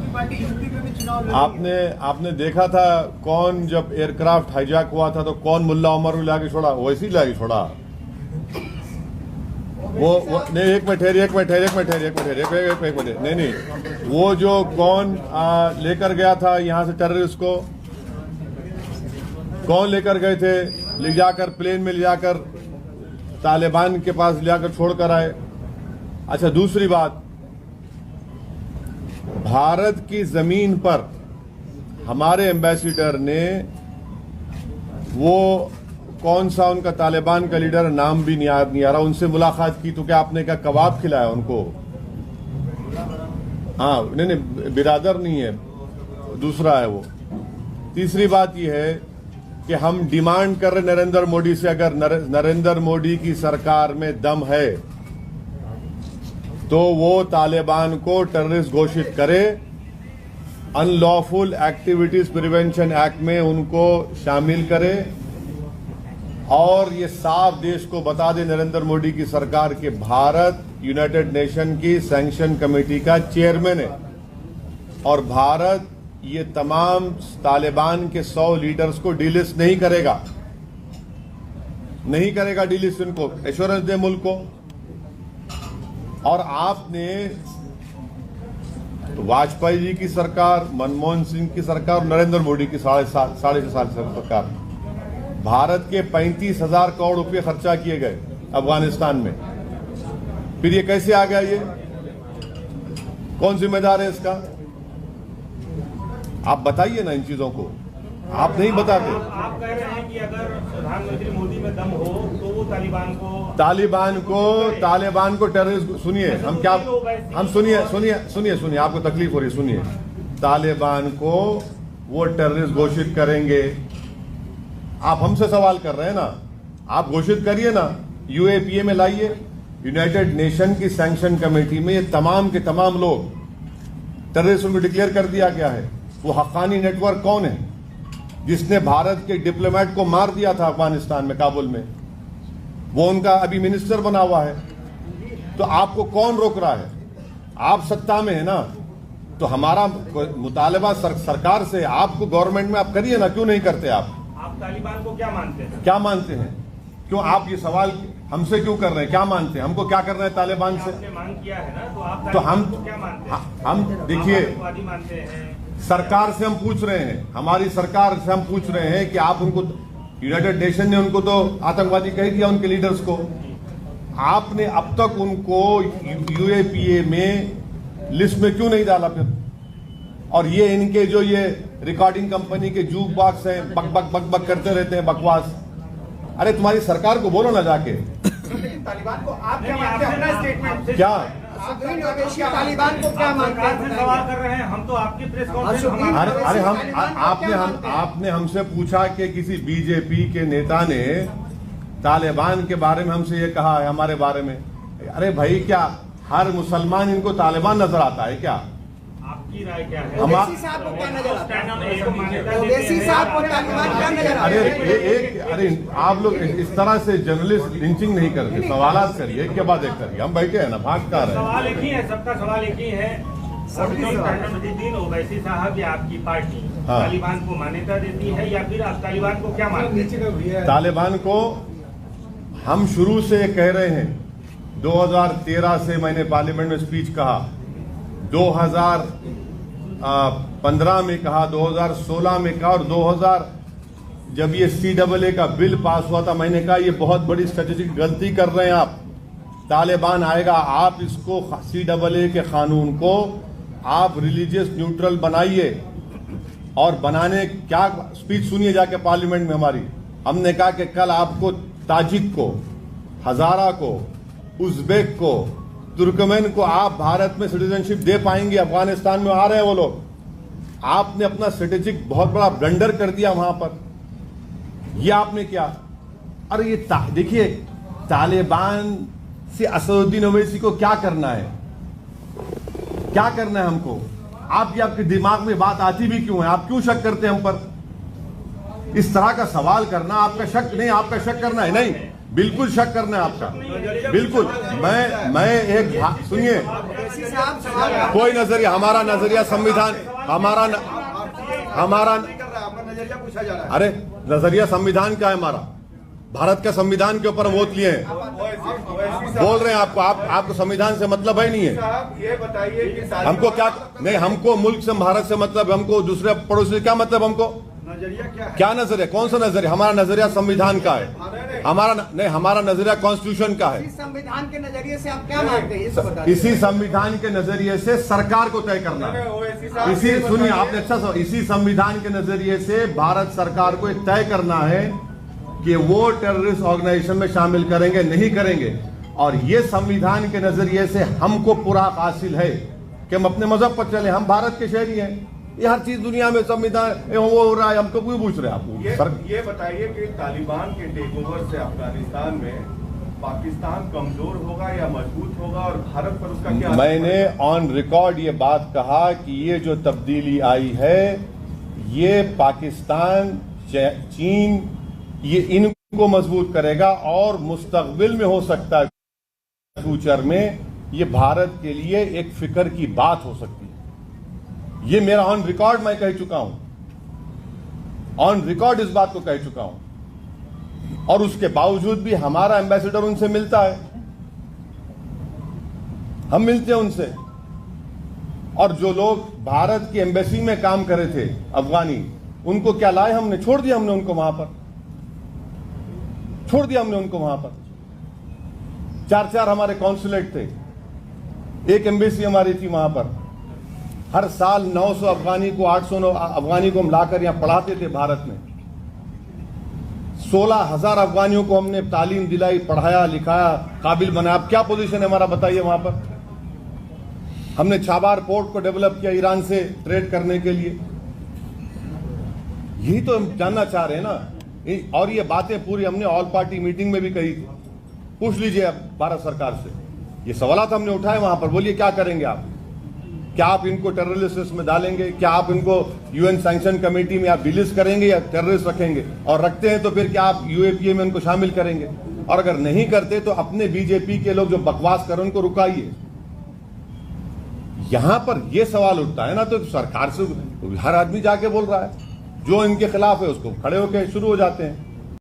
आपकी party UP में भी चुनाव लड़ी आपने देखा था कौन, जब एयरक्राफ्ट हाईजैक हुआ था तो कौन मुल्ला उमर को लाके छोड़ा? वैसे ही लाके छोड़ा वो नहीं। एक मिनट नहीं, वो जो कौन लेकर गया था यहाँ से टेररिस्ट को, कौन लेकर गए थे? ले जाकर प्लेन में ले जाकर तालिबान के पास ले जाकर छोड़कर आए। अच्छा, दूसरी बात, भारत की जमीन पर हमारे एम्बेसडर ने वो कौन सा उनका तालिबान का लीडर, नाम भी नहीं आ रहा, उनसे मुलाकात की तो क्या आपने क्या कबाब खिलाया उनको? हाँ, नहीं, बिरादर नहीं है, दूसरा है वो। तीसरी बात यह है कि हम डिमांड कर रहे नरेंद्र मोदी से, अगर नरेंद्र मोदी की सरकार में दम है तो वो तालिबान को टेररिस्ट घोषित करे, अनलॉफुल एक्टिविटीज प्रिवेंशन एक्ट में उनको शामिल करे और ये साफ देश को बता दे नरेंद्र मोदी की सरकार के भारत यूनाइटेड नेशन की सैंक्शन कमेटी का चेयरमैन है और भारत ये तमाम तालिबान के 100 लीडर्स को डिलिस्ट नहीं करेगा डिलिस्ट, इनको एश्योरेंस दे मुल्क को। और आपने वाजपेयी जी की सरकार, मनमोहन सिंह की सरकार और नरेंद्र मोदी की साढ़े छह साल सरकार, भारत के 35,000 करोड़ रुपए खर्चा किए गए अफगानिस्तान में। फिर ये कैसे आ गया? ये कौन जिम्मेदार है इसका? आप बताइए ना इन चीजों को, आप नहीं बताते। आप कह रहे हैं कि अगर प्रधानमंत्री मोदी में दम हो तो वो तालिबान को टेररिस्ट, सुनिए सुनिए आपको तकलीफ हो रही है, सुनिए, तालिबान को वो टेररिस्ट घोषित करेंगे। आप हमसे सवाल कर रहे हैं ना, आप घोषित करिए ना, यूएपीए में लाइए, यूनाइटेड नेशन की सैंक्शन कमेटी में ये तमाम के तमाम लोग टेररिस्ट उनको डिक्लेयर कर दिया गया है। वो हक्कानी नेटवर्क कौन है जिसने भारत के डिप्लोमेट को मार दिया था अफगानिस्तान में, काबुल में? वो उनका अभी मिनिस्टर बना हुआ है। तो आपको कौन रोक रहा है? आप सत्ता में है ना, तो हमारा मुतालबा सरकार से, आपको गवर्नमेंट में आप करिए ना, क्यों नहीं करते आप तालिबान को क्या मानते हैं? क्यों आप ये सवाल हमसे क्यों कर रहे हैं? क्या मानते हैं? हमको क्या करना है तालिबान से? आपने मांग किया है ना, तो आप तो हम क्या मानते हैं? हम देखिए, आतंकवादी मानते हैं? सरकार से हम पूछ रहे हैं, हमारी सरकार से हम पूछ रहे हैं कि आप उनको, यूनाइटेड नेशन ने उनको तो आतंकवादी कह दिया, उनके लीडर्स को। आपने अब तक उनको यूएपीए में लिस्ट में क्यों नहीं डाला फिर? और ये इनके जो ये रिकॉर्डिंग कंपनी के जूक बॉक्स हैं, बक करते रहते हैं, बकवास। अरे तुम्हारी सरकार को बोलो ना जाके। तालिबान को आप क्या मानते हैं? अपना स्टेटमेंट क्या तालिबान को क्या मानते हैं? सवाल कर रहे हैं हम, तो आपकी प्रेस कॉन्फ्रेंस। अरे आपने हमसे पूछा कि किसी बीजेपी के नेता ने तालिबान के बारे में हमसे ये कहा है हमारे बारे में। अरे भाई, क्या हर मुसलमान इनको तालिबान नजर आता है क्या? आपकी राय क्या है? ओवैसी साहब को क्या नजर आता है? ओवैसी साहब को तालिबान क्या नजर आता है? अरे आप लोग इस तरह से जर्नलिस्ट लिंचिंग नहीं करते, सवालात करिए, एक के बाद एक करिए। हम बैठे हैं ना, भागता रहे। सवाल एक ही है, सबका सवाल एक ही है। ओवैसी साहब या आपकी पार्टी तालिबान को मान्यता देती है या फिर आप तालिबान को क्या मानते हैं? तालिबान को हम शुरू से कह रहे हैं, 2013 से मैंने पार्लियामेंट में स्पीच कहा, 2015 में कहा, 2016 में कहा, और 2000 जब ये CAA का बिल पास हुआ था, मैंने कहा ये बहुत बड़ी स्ट्रेटेजिक गलती कर रहे हैं आप। तालिबान आएगा, आप इसको CAA के कानून को आप रिलीजियस न्यूट्रल बनाइए। और बनाने क्या स्पीच सुनिए जाके पार्लियामेंट में हमारी। हमने कहा कि कल आपको ताजिक को, हजारा को, उज्बेक को, तुर्कमेन को आप भारत में सिटीजनशिप दे पाएंगे? अफगानिस्तान में आ रहे हैं वो लोग। आपने अपना स्ट्रेटेजिक बहुत बड़ा ब्लंडर कर दिया वहां पर। ये आपने क्या? अरे ये देखिए, तालिबान से असदुद्दीन ओवैसी को क्या करना है? क्या करना है हमको? आपके दिमाग में बात आती भी क्यों है? आप क्यों शक करते हैं हम पर? इस तरह का सवाल करना आपका शक नहीं, आपका शक करना है नहीं। बिल्कुल शक करना है आपका, बिल्कुल। मैं एक सुनिए, ओवैसी साहब सवाल कोई नजरिया, हमारा नजरिया संविधान, हमारा आपका नजरिया पूछा जा रहा है। अरे नजरिया संविधान क्या है हमारा? भारत के संविधान के ऊपर वोट लिए हैं, बोल रहे हैं आपको संविधान से मतलब है नहीं है। ये बताइए कि हमको क्या नहीं, हमको मुल्क से, भारत से मतलब, हमको दूसरे पड़ोसी से क्या मतलब? हमको नजरिया क्या है? क्या नजरिया? कौन सा नजरिया? हमारा नजरिया संविधान का है, हमारा नजरिया कॉन्स्टिट्यूशन का है। इस संविधान के नजरिए से आप क्या मानते हैं, ये बताइए। इसी संविधान के नजरिए से सरकार को तय करना है। इसी सुनिए आपने अच्छा सा, इसी संविधान के नजरिए से भारत सरकार को एक तय करना है कि वो टेररिस्ट ऑर्गेनाइजेशन में शामिल करेंगे नहीं करेंगे। और ये संविधान के नजरिए से हमको पूरा हासिल है कि हम अपने मजहब पर चले, हम भारत के शहरी हैं। ये हर चीज दुनिया में संविधान वो हो रहा है, हमको क्यों पूछ रहे हैं आप? ये बताइए कि तालिबान के टेक ओवर से अफगानिस्तान में पाकिस्तान कमजोर होगा या मजबूत होगा, और भारत पर उसका क्या? मैंने ऑन रिकॉर्ड ये बात कहा कि ये जो तब्दीली आई है, ये पाकिस्तान, चीन, ये इनको मजबूत करेगा और मुस्तकबिल में हो सकता है, फ्यूचर में ये भारत के लिए एक फिक्र की बात हो सकती है। ये मेरा ऑन रिकॉर्ड मैं कह चुका हूं, ऑन रिकॉर्ड इस बात को कह चुका हूं। और उसके बावजूद भी हमारा एम्बेसडर उनसे मिलता है, हम मिलते हैं उनसे। और जो लोग भारत की एम्बेसी में काम कर रहे थे अफगानी, उनको क्या लाए हमने? छोड़ दिया हमने उनको वहां पर, छोड़ दिया हमने उनको वहां पर। 4 हमारे कॉन्सुलेट थे, एक एम्बेसी हमारी थी वहां पर। हर साल 900 अफगानी को, 800 अफगानी को हम लाकर यहां पढ़ाते थे भारत में। 16,000 अफगानियों को हमने तालीम दिलाई, पढ़ाया, लिखाया, काबिल बनाया। अब क्या पोजीशन है हमारा बताइए वहां पर? हमने छाबार पोर्ट को डेवलप किया ईरान से ट्रेड करने के लिए। यही तो हम जानना चाह रहे हैं ना। और ये बातें पूरी हमने ऑल पार्टी मीटिंग में भी कही थी। पूछ लीजिए अब भारत सरकार से, ये सवालात हमने उठाए वहां पर। बोलिए क्या करेंगे आप? क्या आप इनको टेररिस्ट लिस्ट में डालेंगे? क्या आप इनको यूएन सैंक्शन कमेटी में आप डिलिस्ट करेंगे या टेररिस्ट रखेंगे? और रखते हैं तो फिर क्या आप यूएपीए में उनको शामिल करेंगे? और अगर नहीं करते तो अपने बीजेपी के लोग जो बकवास कर रहे हैं उनको रुकाइए। यहां पर यह सवाल उठता है ना, तो सरकार से हर आदमी जाके बोल रहा है, जो इनके खिलाफ है उसको खड़े होकर शुरू हो जाते हैं।